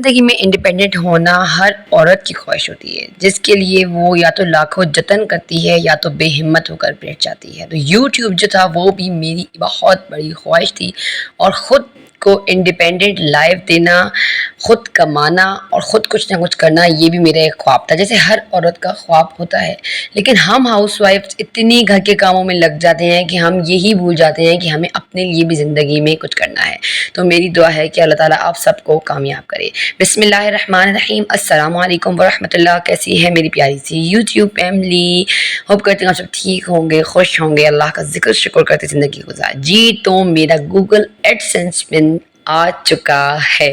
زندگی میں انڈیپینڈنٹ ہونا ہر عورت کی خواہش ہوتی ہے، جس کے لیے وہ یا تو لاکھوں جتن کرتی ہے یا تو بے ہمت ہو کر بیٹھ جاتی ہے۔ تو یوٹیوب جو تھا وہ بھی میری بہت بڑی خواہش تھی، اور خود کو انڈیپینڈنٹ لائف دینا، خود کمانا اور خود کچھ نہ کچھ کرنا، یہ بھی میرا ایک خواب تھا، جیسے ہر عورت کا خواب ہوتا ہے۔ لیکن ہم ہاؤس وائف اتنی گھر کے کاموں میں لگ جاتے ہیں کہ ہم یہی بھول جاتے ہیں کہ ہمیں اپنے لیے بھی زندگی میں کچھ کرنا ہے۔ تو میری دعا ہے کہ اللہ تعالیٰ آپ سب کو کامیاب کرے۔ بسم اللہ الرحمن الرحیم۔ السلام علیکم ورحمۃ اللہ۔ کیسی ہے میری پیاری سی یوٹیوب فیملی؟ ہوپ کرتے ہیں آپ سب ٹھیک ہوں گے، خوش ہوں گے، اللہ کا ذکر شکر کرتے زندگی گزار۔ جی تو میرا گوگل ایڈسنس پن آ چکا ہے۔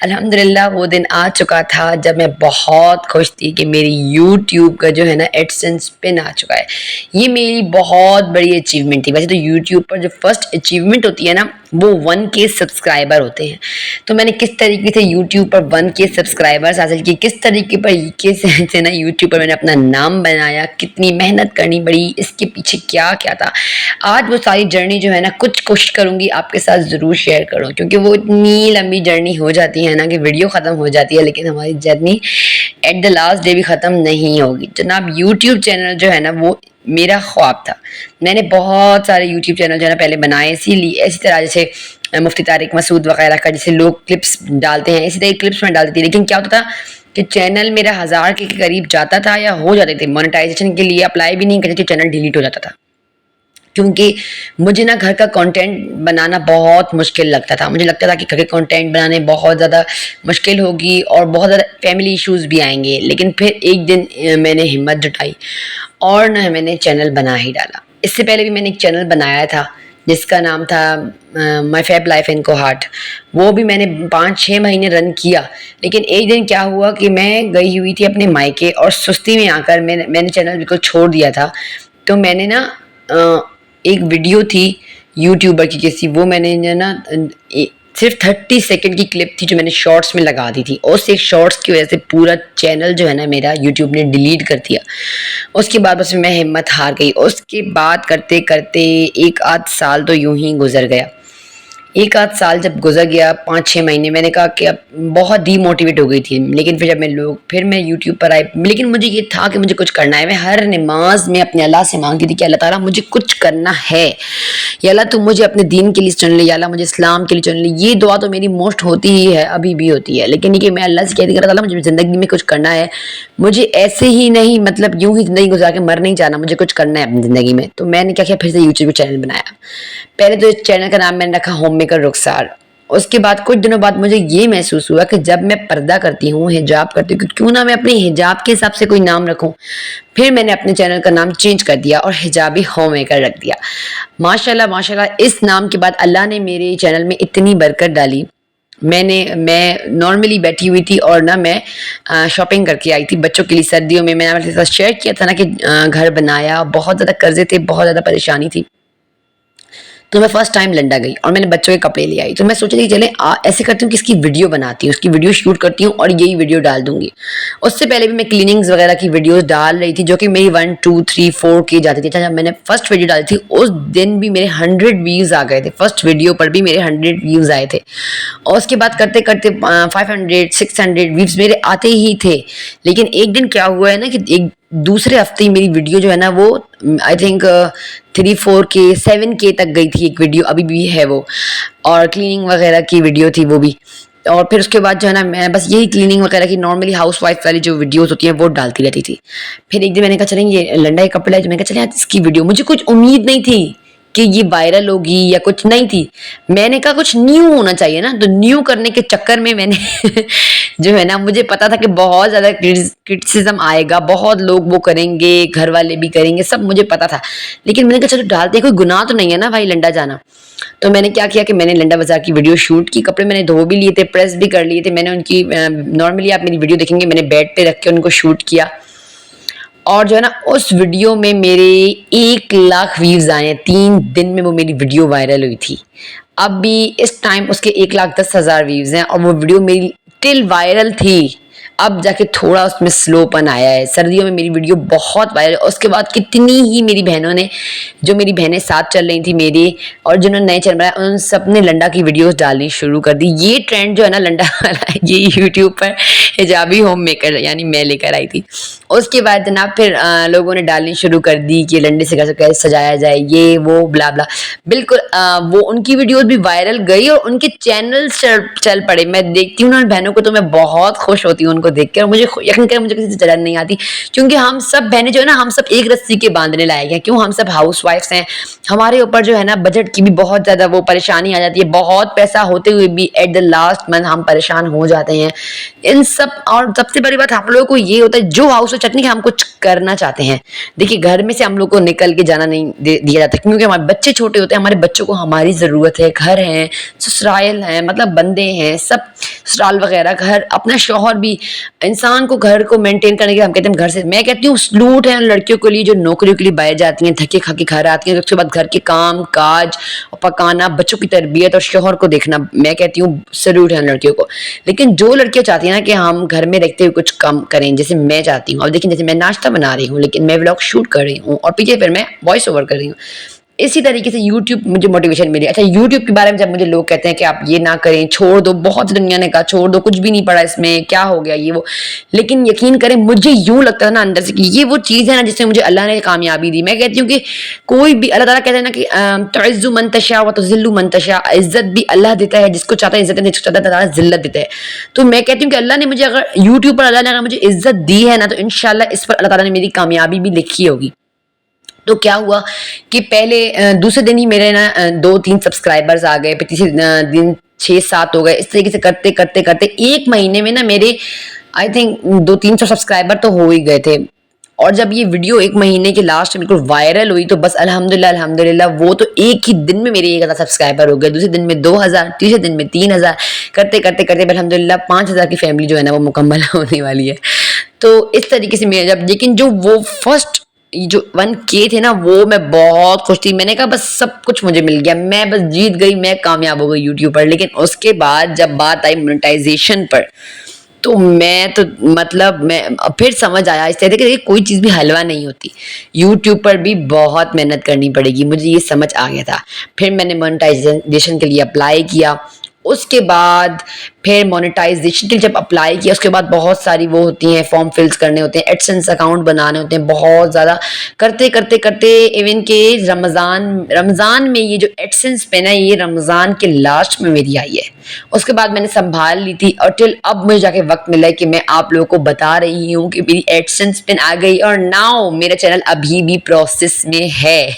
الحمدللہ وہ دن آ چکا تھا جب میں بہت خوش تھی کہ میری یوٹیوب کا جو ہے نا ایڈسنس پن آ چکا ہے۔ یہ میری بہت بڑی اچیومنٹ تھی۔ ویسے تو یوٹیوب پر جو فرسٹ اچیومنٹ ہوتی ہے نا وہ 1K سبسکرائبر ہوتے ہیں۔ تو میں نے کس طریقے سے یوٹیوب پر 1K سبسکرائبرز حاصل کی، کس طریقے پر سے نا یوٹیوب پر میں نے اپنا نام بنایا، کتنی محنت کرنی پڑی، اس کے پیچھے کیا کیا تھا، آج وہ ساری جرنی جو ہے نا کچھ کوشش کروں گی آپ کے ساتھ ضرور شیئر کروں، کیونکہ وہ اتنی لمبی جرنی ہو جاتی ہے نا کہ ویڈیو ختم ہو جاتی ہے لیکن ہماری journey at the last day بھی ختم نہیں ہوگی۔ جناب یوٹیوب چینل جو ہے نا وہ میرا خواب تھا۔ میں نے بہت سارے یوٹیوب چینل جو ہے نا پہلے بنائے، اسی طرح جیسے مفتی طارق مسعود وغیرہ کا جیسے لوگ کلپس ڈالتے ہیں، اسی طرح کلپس میں ڈالتی تھی، لیکن کیا ہوتا تھا کہ چینل میرا 1000 کے قریب جاتا تھا یا ہو جاتے تھے، مونیٹائزیشن کے لیے اپلائی بھی نہیں کرتے تھے، چینل ڈیلیٹ ہو جاتا تھا، کیونکہ مجھے نا گھر کا کانٹینٹ بنانا بہت مشکل لگتا تھا۔ مجھے لگتا تھا کہ گھر کے کانٹینٹ بنانے بہت زیادہ مشکل ہوگی اور بہت زیادہ فیملی ایشوز بھی آئیں گے، لیکن پھر ایک دن میں نے ہمت جٹائی اور نہ میں نے چینل بنا ہی ڈالا۔ اس سے پہلے بھی میں نے ایک چینل بنایا تھا جس کا نام تھا مائی فیب لائف ان کو ہارٹ، وہ بھی میں نے 5-6 مہینے رن کیا، لیکن ایک دن کیا ہوا کہ میں گئی ہوئی تھی اپنے مائکے اور سستی میں آ کر میں نے چینل بالکل چھوڑ دیا تھا۔ تو میں نے نا ایک ویڈیو تھی یوٹیوبر کی کسی، وہ میں نے نا صرف 30 سیکنڈ کی کلپ تھی جو میں نے شارٹس میں لگا دی تھی، اور اس ایک شارٹس کی وجہ سے پورا چینل جو ہے نا میرا یوٹیوب نے ڈیلیٹ کر دیا۔ اس کے بعد بس میں ہمت ہار گئی۔ اس کے بعد کرتے کرتے 1-8 سال تو یوں ہی گزر گیا۔ 1-8 سال جب گزر گیا، 5-6 مہینے، میں نے کہا کہ اب بہت ڈی موٹیویٹ ہو گئی تھی، لیکن پھر جب پھر میں یوٹیوب پر آئی، لیکن مجھے یہ تھا کہ مجھے کچھ کرنا ہے۔ میں ہر نماز میں اپنے اللہ سے مانگتی تھی کہ اللہ تعالیٰ مجھے کچھ کرنا ہے، یا اللہ تم مجھے اپنے دین کے لیے چن لے، یا اللہ مجھے اسلام کے لیے چن لے۔ یہ دعا تو میری موسٹ ہوتی ہی ہے، ابھی بھی ہوتی ہے، لیکن یہ کہ میں اللہ سے کہتی کہ اللہ تعالیٰ مجھے زندگی میں کچھ کرنا ہے، مجھے ایسے ہی نہیں مطلب یوں ہی زندگی گزار کے مر نہیں جانا، مجھے کچھ کرنا ہے اپنی زندگی میں۔ تو میں نے کیا کیا، پھر سے یوٹیوب چینل بنایا۔ پہلے تو اس چینل کا نام میں نے رکھا ہوم میکر رخسار۔ اس کے بعد کچھ دنوں بعد مجھے یہ محسوس ہوا کہ جب میں پردہ کرتی ہوں، حجاب کرتی ہوں، کیوں نہ میں اپنے حجاب کے حساب سے کوئی نام رکھوں۔ پھر میں نے اپنے چینل کا نام چینج کر دیا اور حجابی ہوم میکر رکھ دیا۔ ماشاءاللہ ماشاءاللہ اس نام کے بعد اللہ نے میرے چینل میں اتنی برکت ڈالی۔ میں نارملی بیٹھی ہوئی تھی اور میں شاپنگ کر کے آئی تھی بچوں کے لیے سردیوں میں نے آپ کے ساتھ شیئر کیا تھا نا کہ گھر بنایا، بہت زیادہ قرضے تھے، بہت زیادہ پریشانی تھی، تو میں فرسٹ ٹائم لنڈا گئی اور میں نے بچوں کے کپڑے لے آئی۔ تو میں سوچ رہی تھی چلیں ایسے کرتی ہوں کہ اس کی ویڈیو بناتی ہوں، اس کی ویڈیو شوٹ کرتی ہوں اور یہی ویڈیو ڈال دوں گی۔ اس سے پہلے بھی میں کلیننگز وغیرہ کی ویڈیوز ڈال رہی تھی جو کہ میری 1 2 3 4 کی جاتی تھی۔ جب میں نے فرسٹ ویڈیو ڈالی تھی اس دن بھی میرے 100 ویوز آ گئے تھے، فرسٹ ویڈیو پر بھی میرے 100 ویوز آئے تھے، اور اس کے بعد کرتے کرتے 500 600 ویوز میرے آتے ہی تھے۔ لیکن ایک دن کیا ہوا ہے نا کہ ایک دوسرے ہفتے ہی میری ویڈیو جو ہے نا وہ آئی تھنک 3-4K 7K تک گئی تھی ایک ویڈیو، ابھی بھی ہے وہ، اور کلیننگ وغیرہ کی ویڈیو تھی وہ بھی۔ اور پھر اس کے بعد جو ہے نا میں بس یہی کلیننگ وغیرہ کی نارملی ہاؤس وائف والی جو ویڈیوز ہوتی ہیں وہ ڈالتی رہتی تھی۔ پھر ایک دن میں نے کہا چلیں یہ لنڈا کے کپڑے، تو میں نے کہا چلیں آج اس کی ویڈیو، مجھے کچھ امید نہیں تھی کہ یہ وائرل ہوگی یا کچھ نہیں تھی، میں نے کہا کچھ نیو ہونا چاہیے نا، تو نیو کرنے کے چکر میں نے جو ہے نا مجھے پتا تھا کہ بہت زیادہ کرٹیسزم آئے گا، بہت لوگ وہ کریں گے، گھر والے بھی کریں گے، سب مجھے پتا تھا، لیکن میں نے کہا چلو ڈالتے، کوئی گناہ تو نہیں ہے نا بھائی لنڈا جانا۔ تو میں نے کیا کیا کہ میں نے لنڈا بازار کی ویڈیو شوٹ کی، کپڑے میں نے دھو بھی لیے تھے، پریس بھی کر لیے تھے، میں نے ان کی نارملی آپ میری ویڈیو دیکھیں گے میں نے بیڈ پہ رکھ کے ان کو شوٹ کیا، اور جو ہے نا اس ویڈیو میں میرے 1 لاکھ ویوز آئے ہیں، 3 دن میں وہ میری ویڈیو وائرل ہوئی تھی۔ اب بھی اس ٹائم اس کے 1,10,000 ویوز ہیں، اور وہ ویڈیو میری ٹل وائرل تھی، اب جا کے تھوڑا اس میں سلو پن آیا ہے. سردیوں میں میری ویڈیو بہت وائرل. اس کے بعد کتنی ہی میری بہنوں نے, جو میری بہنیں ساتھ چل رہی تھیں میری, اور جنہوں نے نئے چینل بنایا, ان سب نے لنڈا کی ویڈیوز ڈالنی شروع کر دی. یہ ٹرینڈ جو ہے نا لنڈا والا, یہ یوٹیوب پر حجابی ہوم میکر یعنی میں لے کر آئی تھی. اس کے بعد جناب پھر لوگوں نے ڈالنی شروع کر دی کہ لنڈے سے کیسے سجایا جائے, یہ وہ بلا بلا. بالکل وہ ان کی ویڈیوز بھی وائرل گئی اور ان کے چینل چل پڑے. میں دیکھتی ہوں نا بہنوں کو تو میں بہت خوش ہوتی ہوں ان کو دیکھ کے, اور مجھے یقین کریں مجھے کسی سے جلن نہیں آتی, کیونکہ ہم سب بہنیں جو ہے نا ہم سب ایک رسی کے باندھنے لائق ہیں. کیوں, ہم سب ہاؤس وائفس ہیں. ہمارے اوپر جو ہے نا بجٹ کی بھی بہت زیادہ وہ پریشانی آ جاتی ہے. بہت پیسہ ہوتے ہوئے بھی ایٹ دا لاسٹ منتھ ہم پریشان ہو جاتے ہیں ان سب. اور سب سے بڑی بات ہم لوگوں کو یہ ہوتا ہے جو ہاؤس وائف چٹنی کہ ہم کچھ کرنا چاہتے ہیں. دیکھیے گھر میں سے ہم لوگ کو نکل کے جانا نہیں دیا جاتا, کیونکہ ہمارے بچے چھوٹے ہوتے ہیں. ہمارے بچوں کو ہماری ضرورت ہے. گھر ہیں, سسرائل ہیں, مطلب بندے ہیں, سب سسرال وغیرہ, گھر اپنا شوہر بھی. انسان کو گھر کو مینٹین کرنے کے ہم کہتے ہیں گھر سے, میں کہتی ہوں سلوٹ ہے لڑکیوں کے لیے جو نوکریوں کے لیے باہر جاتی ہیں, تھکے کھا کے گھر آتی ہیں, اس کے بعد گھر کے کام کاج پکانا, بچوں کی تربیت اور شوہر کو دیکھنا. میں کہتی ہوں سلوٹ ہے لڑکیوں کو. لیکن جو لڑکیاں چاہتی ہیں نا کہ ہم گھر میں رہتے ہوئے کچھ کم کریں, جیسے میں چاہتی ہوں. اب دیکھیں جیسے میں ناشتہ بنا رہی ہوں لیکن میں ولاگ شوٹ کر رہی ہوں اور پیچھے پھر میں وائس اوور کر رہی ہوں. اسی طریقے سے یوٹیوب مجھے موٹیویشن ملی. اچھا یوٹیوب کے بارے میں جب مجھے لوگ کہتے ہیں کہ آپ یہ نہ کریں, چھوڑ دو, بہت دنیا نے کہا چھوڑ دو, کچھ بھی نہیں پڑا اس میں, کیا ہو گیا یہ وہ, لیکن یقین کریں مجھے یوں لگتا ہے نا اندر سے کہ یہ وہ چیز ہے نا جس میں مجھے اللہ نے کامیابی دی. میں کہتی ہوں کہ کوئی بھی, اللہ تعالیٰ کہتے ہیں نا کہ تعز من تشاء و تذل من تشاء, عزت بھی اللہ دیتا ہے جس کو چاہتا ہے عزت, جس کو چاہتا ہے ذلت دیتا ہے. تو میں کہتی ہوں کہ اللہ نے مجھے اگر یوٹیوب پر اللہ نے اگر مجھے عزت دی ہے نا, تو انشاءاللہ اس پر اللہ تعالیٰ نے میری کامیابی بھی لکھی ہوگی. تو کیا ہوا کہ پہلے دوسرے دن ہی میرے نا 2-3 سبسکرائبرز آ گئے, پھر تیسرے دن 6-7 ہو گئے. اس طریقے سے کرتے کرتے کرتے ایک مہینے میں نا میرے آئی تھنک 200-300 سبسکرائبر تو ہو ہی گئے تھے. اور جب یہ ویڈیو ایک مہینے کے لاسٹ میں بالکل وائرل ہوئی تو بس الحمدللہ وہ تو ایک ہی دن میں میرے 1000 سبسکرائبر ہو گئے, دوسرے دن میں 2000, تیسرے دن میں 3000, کرتے کرتے کرتے الحمدللہ 5000 کی فیملی جو ہے نا وہ مکمل ہونے والی ہے. تو اس طریقے سے میں جب, لیکن جو وہ فرسٹ جو 1K تھے نا وہ میں بہت خوش تھی. میں نے کہا بس سب کچھ مجھے مل گیا, میں بس جیت گئی, میں کامیاب ہو گئی یوٹیوب پر. لیکن اس کے بعد جب بات آئی مونیٹائزیشن پر تو میں تو مطلب میں پھر سمجھ آیا اس طرح کہ کوئی چیز بھی حلوہ نہیں ہوتی, یوٹیوب پر بھی بہت محنت کرنی پڑے گی. مجھے یہ سمجھ آ گیا تھا. پھر میں نے مونیٹائزیشن کے لیے اپلائی کیا. اس کے بعد پھر مونیٹائزیشن کے لیے جب اپلائی کیا اس کے بعد بہت ساری وہ ہوتی ہیں, فارم فلس کرنے ہوتے ہیں, ایڈسنس اکاؤنٹ بنانے ہوتے ہیں, بہت زیادہ کرتے کرتے کرتے ایون کہ رمضان میں یہ جو ایڈسنس پہ نا یہ رمضان کے لاسٹ میں میری آئی ہے. اس کے بعد میں نے سنبھال لی تھی اور ٹل اب مجھے جا کے وقت ملا ہے کہ میں آپ لوگوں کو بتا رہی ہوں کہ میری ایڈسنس پن آ گئی. اور ناؤ میرا چینل ابھی بھی پروسیس میں ہے.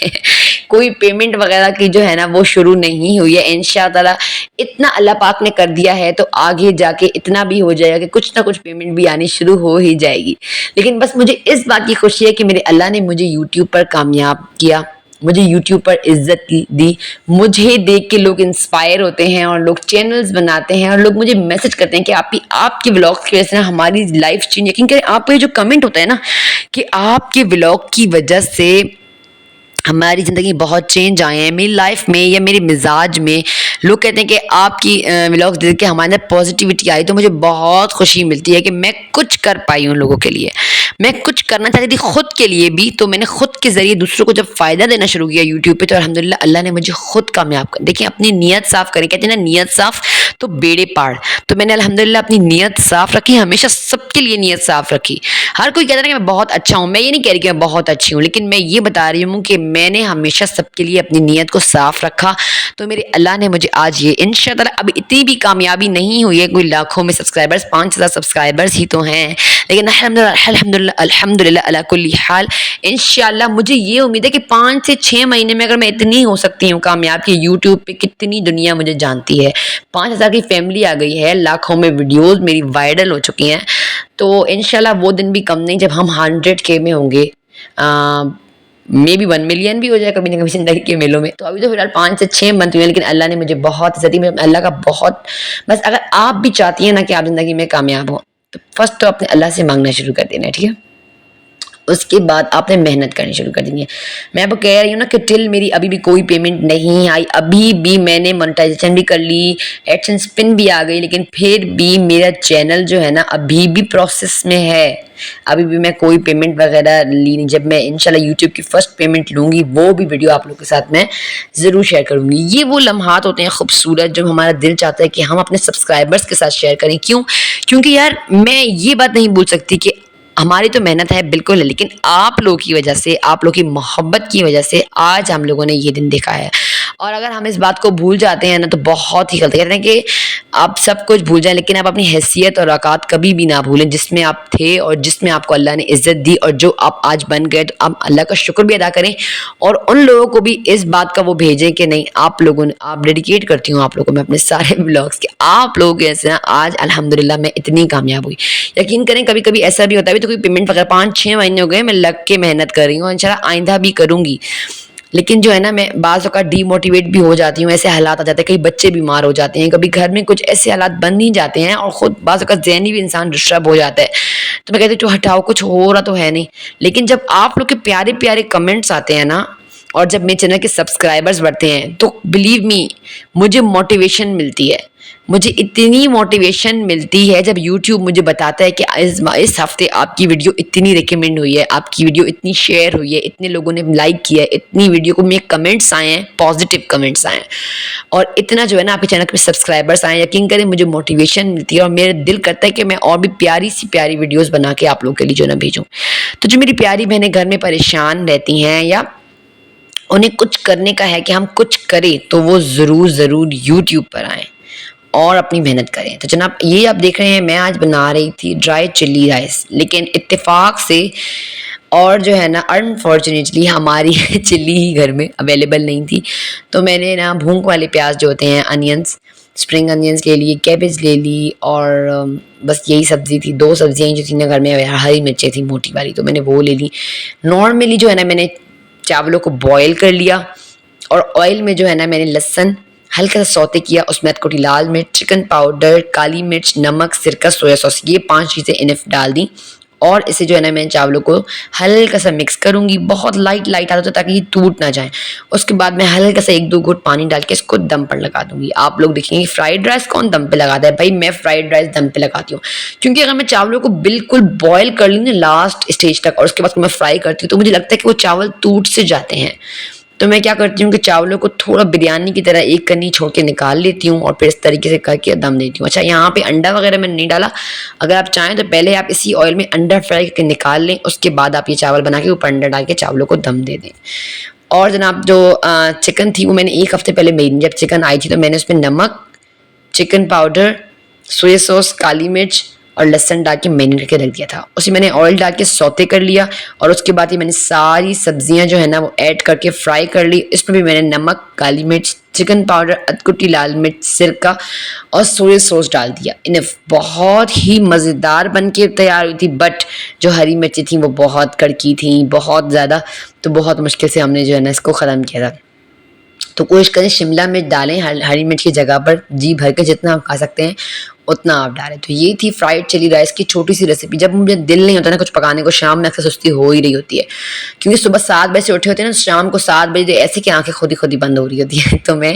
کوئی پیمنٹ وغیرہ کی جو ہے نا وہ شروع نہیں ہوئی ہے. انشاءاللہ اتنا اللہ پاک نے کر دیا ہے تو آگے جا کے اتنا بھی ہو جائے گا کہ کچھ نہ کچھ پیمنٹ بھی آنی شروع ہو ہی جائے گی. لیکن بس مجھے اس بات کی خوشی ہے کہ میرے اللہ نے مجھے یوٹیوب پر کامیاب کیا, مجھے یوٹیوب پر عزت دی. مجھے دیکھ کے لوگ انسپائر ہوتے ہیں اور لوگ چینلز بناتے ہیں اور لوگ مجھے میسج کرتے ہیں کہ آپ کی ولاگس کی وجہ سے ہماری لائف چینج. یقین کریں آپ کو یہ جو کمنٹ ہوتا ہے نا کہ آپ کے ولاگ کی وجہ سے ہماری زندگی بہت چینج آئے ہیں, میری لائف میں یا میرے مزاج میں. لوگ کہتے ہیں کہ آپ کی ولاگس دیکھ کے ہمارے اندر پازیٹیوٹی آئی, تو مجھے بہت خوشی ملتی ہے کہ میں کچھ کر پائی ہوں لوگوں کے لیے. میں کچھ کرنا چاہتی تھی خود کے لیے بھی, تو میں نے خود کے ذریعے دوسروں کو جب فائدہ دینا شروع کیا یوٹیوب پہ تو الحمدللہ اللہ نے مجھے خود کامیاب کر. دیکھیں اپنی نیت صاف کریں, کہتے ہیں نا نیت صاف تو بیڑے پار. تو میں نے الحمدللہ اپنی نیت صاف رکھی, ہمیشہ سب کے لیے نیت صاف رکھی. ہر کوئی کہتا ہے کہ میں بہت اچھا ہوں, میں یہ نہیں کہہ رہی کہ میں بہت اچھی ہوں, لیکن میں یہ بتا رہی ہوں کہ میں نے ہمیشہ سب کے لیے اپنی نیت کو صاف رکھا. تو میرے اللہ نے مجھے آج یہ انشاءاللہ اب اتنی بھی کامیابی نہیں ہوئی ہے, کوئی لاکھوں میں سبسکرائبرز 5000 سبسکرائبرز ہی تو ہیں, لیکن الحمدللہ علی کل حال انشاءاللہ مجھے یہ امید ہے کہ 5 سے 6 مہینے میں اگر میں اتنی ہو سکتی ہوں کامیاب کہ یوٹیوب پہ کتنی دنیا مجھے جانتی ہے, 5000 کی فیملی آ گئی ہے, لاکھوں میں ویڈیوز میری وائرل ہو چکی ہیں. تو انشاءاللہ وہ دن بھی کم نہیں جب ہم 100K میں ہوں گے, مے بی 1 ملین بھی ہو جائے کبھی نہ کبھی زندگی کے میلوں میں. تو ابھی تو فی الحال 5 سے 6 منتھ ہوئے, لیکن اللہ نے مجھے بہت عزت دی. اللہ کا بہت, بس اگر آپ بھی چاہتی ہیں نا کہ آپ زندگی میں کامیاب ہوں تو فرسٹ تو اپنے اللہ سے مانگنا شروع کر دینا, ٹھیک ہے. اس کے بعد آپ نے محنت کرنی شروع کر دینی ہے. میں آپ کو کہہ رہی ہوں نا کہ ٹل میری ابھی بھی کوئی پیمنٹ نہیں آئی, ابھی بھی میں نے مونیٹائزیشن بھی کر لی, ایڈسنس پن بھی آ گئی, لیکن پھر بھی میرا چینل جو ہے نا ابھی بھی پروسیس میں ہے, ابھی بھی میں کوئی پیمنٹ وغیرہ لی نہیں. جب میں انشاءاللہ یوٹیوب کی فرسٹ پیمنٹ لوں گی وہ بھی ویڈیو آپ لوگوں کے ساتھ میں ضرور شیئر کروں گی. یہ وہ لمحات ہوتے ہیں خوبصورت جو ہمارا دل چاہتا ہے کہ ہم اپنے سبسکرائبرس کے ساتھ شیئر کریں. کیوں؟ کیونکہ یار میں یہ بات نہیں بول سکتی کہ ہماری تو محنت ہے بالکل ہے, لیکن آپ لوگوں کی وجہ سے, آپ لوگوں کی محبت کی وجہ سے آج ہم لوگوں نے یہ دن دیکھا ہے. اور اگر ہم اس بات کو بھول جاتے ہیں نا تو بہت ہی غلط. کہتے ہیں کہ آپ سب کچھ بھول جائیں لیکن آپ اپنی حیثیت اور اوقات کبھی بھی نہ بھولیں جس میں آپ تھے اور جس میں آپ کو اللہ نے عزت دی, اور جو آپ آج بن گئے تو آپ اللہ کا شکر بھی ادا کریں, اور ان لوگوں کو بھی اس بات کا وہ بھیجیں کہ نہیں آپ لوگوں نے, آپ ڈیڈیکیٹ کرتی ہوں آپ لوگوں کو میں اپنے سارے بلاگس کے, آپ لوگ ایسے آج الحمدللہ میں اتنی کامیاب ہوئی. یقین کریں کبھی کبھی ایسا بھی ہوتا ہے, تو کوئی پیمنٹ وغیرہ 5-6 مہینے ہو گئے میں لگ کے محنت کر رہی ہوں, انشاءاللہ آئندہ بھی کروں گی, لیکن جو ہے نا میں بعض اوقات ڈی موٹیویٹ بھی ہو جاتی ہوں. ایسے حالات آ جاتے ہیں, کئی بچے بیمار ہو جاتے ہیں, کبھی گھر میں کچھ ایسے حالات بن نہیں جاتے ہیں, اور خود بعض اوقات ذہنی بھی انسان ڈسٹرب ہو جاتا ہے. تو میں کہتی ہوں ہٹاؤ, کچھ ہو رہا تو ہے نہیں. لیکن جب آپ لوگ کے پیارے پیارے کمنٹس آتے ہیں نا, اور جب میرے چینل کے سبسکرائبرز بڑھتے ہیں, تو بلیو می مجھے موٹیویشن ملتی ہے. مجھے اتنی موٹیویشن ملتی ہے جب یوٹیوب مجھے بتاتا ہے کہ اس ہفتے آپ کی ویڈیو اتنی ریکمینڈ ہوئی ہے, آپ کی ویڈیو اتنی شیئر ہوئی ہے, اتنے لوگوں نے لائک کیا ہے, اتنی ویڈیو کو میں کمنٹس آئے ہیں, پازیٹیو کمنٹس آئے ہیں, اور اتنا جو ہے نا آپ کے چینل پہ سبسکرائبرس آئے ہیں. یقین کریں مجھے موٹیویشن ملتی ہے, اور میرا دل کرتا ہے کہ میں اور بھی پیاری سی پیاری ویڈیوز بنا کے آپ لوگوں کے لیے جو ہے نا بھیجوں. تو جو میری پیاری بہنیں گھر میں پریشان رہتی ہیں یا انہیں کچھ کرنے کا ہے کہ ہم کچھ کریں, تو وہ ضرور یوٹیوب پر آئیں اور اپنی محنت کریں. تو جناب یہ آپ دیکھ رہے ہیں میں آج بنا رہی تھی ڈرائی چلی رائس, لیکن اتفاق سے اور جو ہے نا انفارچونیٹلی ہماری چلی ہی گھر میں اویلیبل نہیں تھی, تو میں نے نا بھونک والے پیاز جو ہوتے ہیں انینس, اسپرنگ انینس لے لی, کیبج لے لی, اور بس یہی سبزی تھی. 2 سبزیاں جو تھیں نا گھر میں, ہری مرچیں تھیں موٹی والی, تو میں نے وہ لے لی. نارملی جو ہے نا میں نے چاولوں کو بوائل کر لیا, اور آئل میں جو ہے نا میں نے لہسن ہلکا سا سوتے کیا, اس میں کوٹی لال مرچ, چکن پاؤڈر, کالی مرچ, نمک, سرکہ, سویا سوس, یہ 5 چیزیں انف ڈال دیں, اور اسے جو ہے نا میں چاولوں کو ہلکا سا مکس کروں گی, بہت لائٹ آتا ہے تاکہ یہ ٹوٹ نہ جائیں. اس کے بعد میں ہلکا سا 1-2 گھونٹ پانی ڈال کے اس کو دم پر لگا دوں گی. آپ لوگ دیکھیں گے فرائیڈ رائس کون دم پہ لگاتا ہے؟ بھائی میں فرائیڈ رائس دم پہ لگاتی ہوں, کیونکہ اگر میں چاولوں کو بالکل بوائل کر لوں نا لاسٹ اسٹیج تک, اور اس کے بعد میں فرائی کرتی ہوں, تو مجھے لگتا ہے کہ وہ چاول ٹوٹ سے جاتے ہیں. تو میں کیا کرتی ہوں کہ چاولوں کو تھوڑا بریانی کی طرح ایک کنی چھوڑ کے نکال لیتی ہوں, اور پھر اس طریقے سے کر کے دم دیتی ہوں. اچھا یہاں پہ انڈا وغیرہ میں نے نہیں ڈالا, اگر آپ چاہیں تو پہلے آپ اسی آئل میں انڈا فرائی کر کے نکال لیں, اس کے بعد آپ یہ چاول بنا کے اوپر انڈا ڈال کے چاولوں کو دم دے دیں. اور جناب جو چکن تھی وہ میں نے 1 ہفتے پہلے جب چکن آئی تھی تو میں نے اس میں نمک, چکن پاؤڈر, سویا سوس, کالی مرچ اور لہسن ڈال کے میرینیٹ کر کے رکھ دیا تھا. اسی میں نے آئل ڈال کے سوتے کر لیا, اور اس کے بعد یہ میں نے ساری سبزیاں جو ہے نا وہ ایڈ کر کے فرائی کر لی. اس میں بھی میں نے نمک, کالی مرچ, چکن پاؤڈر, ادکٹی لال مرچ, سرکہ اور سویا سوس ڈال دیا. انف بہت ہی مزیدار بن کے تیار ہوئی تھی, بٹ جو ہری مرچیں تھیں وہ بہت کڑکی تھیں, بہت زیادہ, تو بہت مشکل سے ہم نے جو ہے نا اس کو ختم کیا تھا. تو کوشش کریں شملہ مرچ ڈالیں ہری مرچ کی جگہ پر, جی بھر کے جتنا آپ کھا سکتے ہیں اتنا آپ ڈالیں. تو یہ تھی فرائیڈ چلی رائس کی چھوٹی سی ریسیپی. جب مجھے دل نہیں ہوتا نا کچھ پکانے کو, شام میں اکثر سستی ہو ہی رہی ہوتی ہے, کیونکہ صبح 7 بجے سے اٹھے ہوتے ہیں نا, شام کو 7 بجے ایسے کہ آنکھیں خود ہی بند ہو رہی ہوتی ہیں. تو میں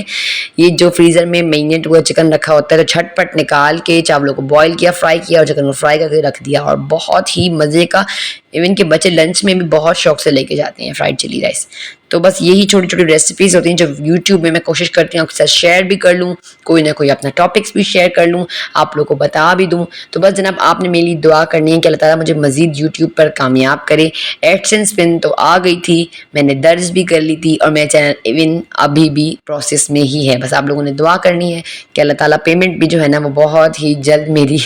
یہ جو فریزر میں میرینیٹ ہوا چکن رکھا ہوتا ہے تو جھٹ پٹ نکال کے چاولوں کو بوائل کیا, فرائی کیا, اور چکن کو فرائی کر کے رکھ دیا, اور بہت ہی مزے کا. ایون کہ بچے لنچ میں بھی بہت شوق سے لے کے جاتے ہیں فرائیڈ چلی رائس. تو بس یہی چھوٹی چھوٹی ریسیپیز ہوتی ہیں جو یوٹیوب میں کوشش کرتی ہوں آپ کے ساتھ شیئر بھی کر لوں, کوئی نہ کوئی اپنا ٹاپکس بھی شیئر کر لوں, آپ لوگوں کو بتا بھی دوں. تو بس جناب آپ نے میری دعا کرنی ہے کہ اللہ تعالیٰ مجھے مزید یوٹیوب پر کامیاب کرے. ایڈسنس پن تو آ گئی تھی, میں نے درج بھی کر لی تھی, اور میرا چینل ایون ابھی بھی پروسیس میں ہی ہے. بس آپ لوگوں نے دعا کرنی ہے کہ اللہ تعالیٰ پیمنٹ بھی جو ہے نا وہ بہت ہی جلد میری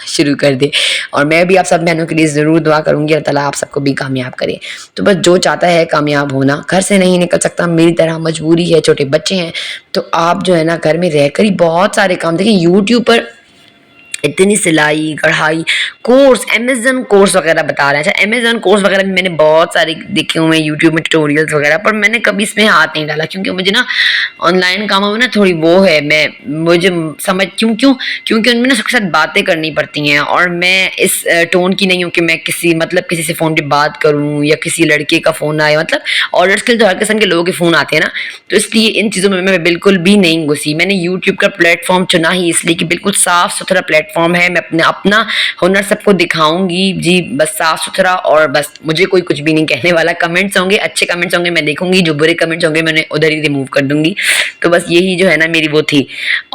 شروع کر دے, اور میں بھی آپ سب بہنوں کے لیے ضرور دعا کروں گی اللہ تعالیٰ آپ سب کو بھی کامیاب کرے. تو بس جو چاہتا ہے کامیاب ہونا, گھر سے نہیں نکل سکتا, میری طرح مجبوری ہے, چھوٹے بچے ہیں, تو آپ جو ہے نا گھر میں رہ کر ہی بہت سارے کام دیکھیں. یوٹیوب پر اتنی سلائی کڑھائی کورس امیزن کورس وغیرہ بتا رہے ہیں. اچھا امیزن کورس وغیرہ بھی میں نے بہت سارے دیکھے ہوئے ہیں یوٹیوب میں ٹیوٹوریلس وغیرہ, پر میں نے کبھی اس میں ہاتھ نہیں ڈالا کیونکہ مجھے نا آن لائن کاموں میں نا تھوڑی وہ ہے, مجھے سمجھ کیونکہ ان میں نا سب کے ساتھ باتیں کرنی پڑتی ہیں, اور میں اس ٹون کی نہیں ہوں کہ میں کسی سے فون پہ بات کروں یا کسی لڑکے کا فون آئے. مطلب آرڈرس کے لیے تو ہر قسم کے لوگوں کے فون آتے ہیں نا, تو اس لیے ان چیزوں میں میں بالکل بھی نہیں گھسی. میں نے یوٹیوب کا پلیٹ فارم چنا ہی اس لیے کہ بالکل صاف ستھرا پلیٹ فارم ہے, میں اپنا ہنر سب کو دکھاؤں گی جی, بس صاف ستھرا, اور بس مجھے کوئی کچھ بھی نہیں کہنے والا. کمنٹس ہوں گے, اچھے کمنٹس ہوں گے میں دیکھوں گی, جو برے کمنٹس ہوں گے میں نے ادھر ہی ریموو کر دوں گی. تو بس یہی جو ہے نا میری وہ تھی.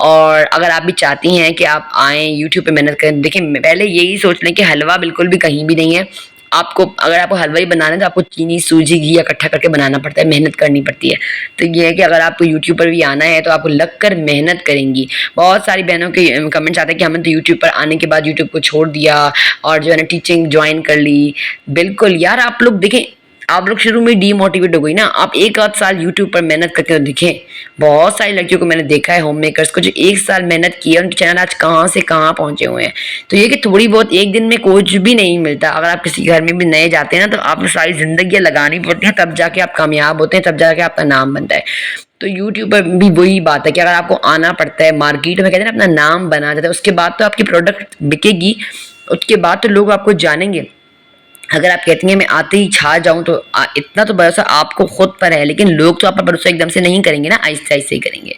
اور اگر آپ بھی چاہتی ہیں کہ آپ آئیں یوٹیوب پہ محنت کریں, دیکھیں پہلے یہی سوچ لیں کہ حلوہ بالکل بھی کہیں بھی نہیں ہے. اگر آپ کو حلوہ ہی بنانا ہے تو آپ کو چینی سوجی گھی اکٹھا کر کے بنانا پڑتا ہے, محنت کرنی پڑتی ہے. تو یہ ہے کہ اگر آپ کو یوٹیوب پر بھی آنا ہے تو آپ کو لگ کر محنت کریں گی. بہت ساری بہنوں کے کمنٹس آتے ہیں کہ ہم نے تو یوٹیوب پر آنے کے بعد یوٹیوب کو چھوڑ دیا اور جو ہے نا ٹیچنگ جوائن کر لی. بالکل یار, آپ لوگ دیکھیں, آپ لوگ شروع میں ڈی موٹیویٹ ہو گئی نا, آپ 1 آدھ سال یوٹیوب پر محنت کر کے دیکھیں. بہت ساری لڑکیوں کو میں نے دیکھا ہے, ہوم میکرز کو, جو 1 سال محنت کی ہے, ان کے چینل آج کہاں سے کہاں پہنچے ہوئے ہیں. تو یہ کہ تھوڑی بہت ایک دن میں کچھ بھی نہیں ملتا. اگر آپ کسی گھر میں بھی نئے جاتے ہیں نا تو آپ کو ساری زندگیاں لگانی پڑتی ہیں, تب جا کے آپ کامیاب ہوتے ہیں, تب جا کے آپ کا نام بنتا ہے. تو یوٹیوب پر بھی وہی بات ہے کہ اگر آپ کو آنا پڑتا ہے مارکیٹ میں, کہتے ہیں نا اپنا نام بنا دیتا ہے, اس کے بعد تو آپ کی پروڈکٹ بکے گی, اس کے بعد تو لوگ آپ کو جانیں گے. اگر آپ کہتی ہیں میں آتے ہی چھا جاؤں تو اتنا تو بھروسہ آپ کو خود پر ہے, لیکن لوگ تو آپ پر بھروسہ ایک دم سے نہیں کریں گے نا, آہستہ آہستہ ہی کریں گے.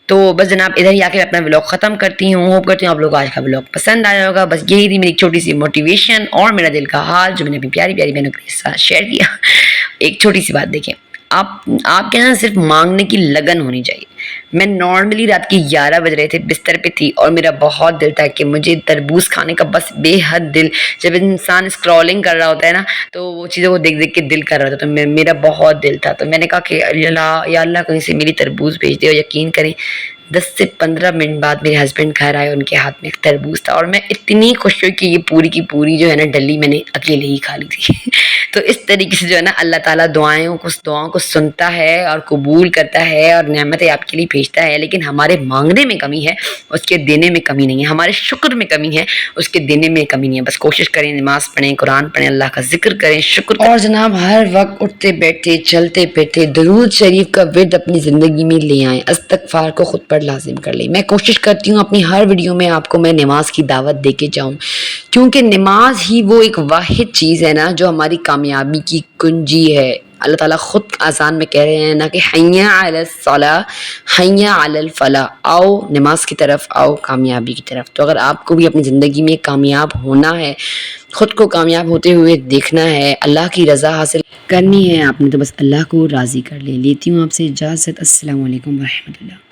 تو بس جناب ادھر ہی آ کے اپنا ولاگ ختم کرتی ہوں. ہوپ کرتی ہوں آپ لوگ آج کا ولاگ پسند آیا ہوگا. بس یہی تھی میری چھوٹی سی موٹیویشن اور میرا دل کا حال جو میں نے اپنی پیاری پیاری بہنوں کے ساتھ شیئر کیا. ایک چھوٹی سی بات دیکھیں, آپ کے نا صرف مانگنے کی لگن ہونی چاہیے. میں نارملی رات کے 11 بج رہے تھے, بستر پہ تھی, اور میرا بہت دل تھا کہ مجھے تربوز کھانے کا, بس بے حد دل. جب انسان اسکرولنگ کر رہا ہوتا ہے نا تو وہ چیزوں کو دیکھ دیکھ کے دل کر رہا ہوتا ہے. تو میرا بہت دل تھا, تو میں نے کہا کہ یا اللہ کہیں سے میری تربوز بھیج دے. اور یقین کریں 10 سے 15 منٹ بعد میرے ہسبینڈ گھر آئے, ان کے ہاتھ میں ایک تربوز تھا, اور میں اتنی خوش ہوئی کہ یہ پوری کی پوری جو ہے نا ڈلی میں نے اکیلے ہی کھا لی تھی. تو اس طریقے سے جو ہے نا اللہ تعالیٰ دعاؤں کو سنتا ہے اور قبول کرتا ہے, اور نعمتیں آپ کے لیے بھیجتا ہے. لیکن ہمارے مانگنے میں کمی ہے, اس کے دینے میں کمی نہیں ہے. ہمارے شکر میں کمی ہے, اس کے دینے میں کمی نہیں ہے. بس کوشش کریں, نماز پڑھیں, قرآن پڑھیں, اللہ کا ذکر کریں, شکر کریں. اور جناب ہر وقت اٹھتے بیٹھتے چلتے پھرتے درود شریف کا ورد اپنی زندگی میں لے آئیں, استغفار کو خود پر لازم کر لیں. میں کوشش کرتی ہوں اپنی ہر ویڈیو میں آپ کو میں نماز کی دعوت دے کے جاؤں, کیونکہ نماز ہی وہ ایک واحد چیز ہے نا جو ہماری کامیابی کی کنجی ہے. اللہ تعالیٰ خود اذان میں کہہ رہے ہیں نا کہ حی علی الصلاۃ حی علی الفلاح, آؤ نماز کی طرف, آؤ کامیابی کی طرف. تو اگر آپ کو بھی اپنی زندگی میں کامیاب ہونا ہے, خود کو کامیاب ہوتے ہوئے دیکھنا ہے, اللہ کی رضا حاصل کرنی ہے آپ نے, تو بس اللہ کو راضی کر لے. لیتی ہوں آپ سے اجازت. السلام علیکم ورحمۃ اللہ.